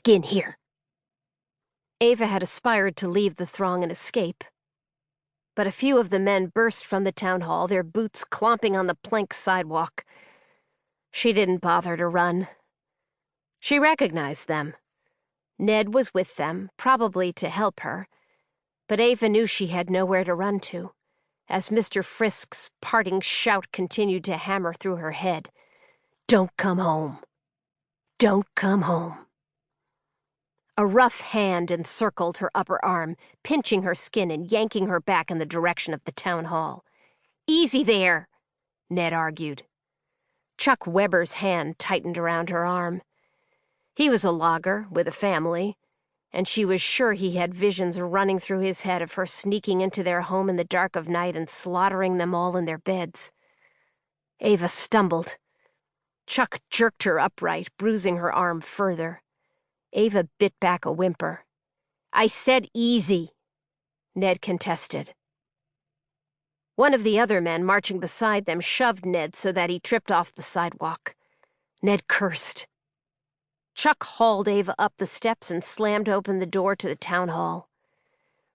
back in here." Ava had aspired to leave the throng and escape. But a few of the men burst from the town hall, their boots clomping on the plank sidewalk. She didn't bother to run. She recognized them. Ned was with them, probably to help her, but Ava knew she had nowhere to run to, as Mr. Frisk's parting shout continued to hammer through her head. "Don't come home. Don't come home." A rough hand encircled her upper arm, pinching her skin and yanking her back in the direction of the town hall. "Easy there," Ned argued. Chuck Weber's hand tightened around her arm. He was a logger with a family, and she was sure he had visions running through his head of her sneaking into their home in the dark of night and slaughtering them all in their beds. Ava stumbled. Chuck jerked her upright, bruising her arm further. Ava bit back a whimper. "I said easy," Ned contested. One of the other men marching beside them shoved Ned so that he tripped off the sidewalk. Ned cursed. Chuck hauled Ava up the steps and slammed open the door to the town hall.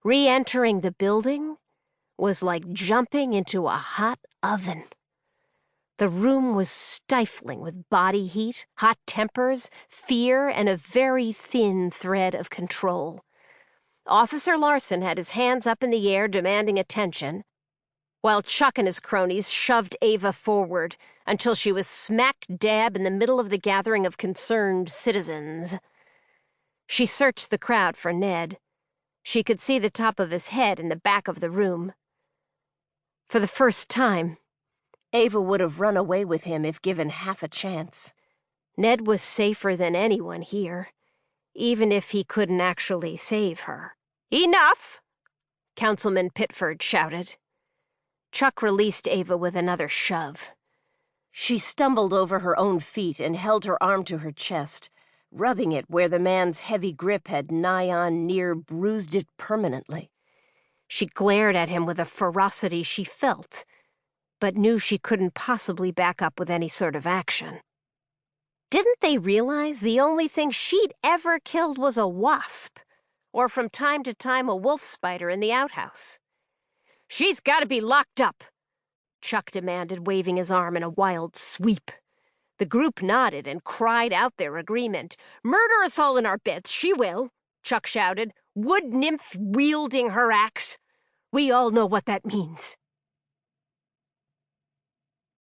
Re-entering the building was like jumping into a hot oven. The room was stifling with body heat, hot tempers, fear, and a very thin thread of control. Officer Larson had his hands up in the air demanding attention, while Chuck and his cronies shoved Ava forward until she was smack dab in the middle of the gathering of concerned citizens. She searched the crowd for Ned. She could see the top of his head in the back of the room. For the first time, Ava would have run away with him if given half a chance. Ned was safer than anyone here, even if he couldn't actually save her. "Enough!" Councilman Pitford shouted. Chuck released Ava with another shove. She stumbled over her own feet and held her arm to her chest, rubbing it where the man's heavy grip had nigh-on near bruised it permanently. She glared at him with a ferocity she felt, but knew she couldn't possibly back up with any sort of action. Didn't they realize the only thing she'd ever killed was a wasp, or from time to time a wolf spider in the outhouse? "She's got to be locked up," Chuck demanded, waving his arm in a wild sweep. The group nodded and cried out their agreement. "Murder us all in our beds, she will," Chuck shouted, wood nymph wielding her axe. "We all know what that means."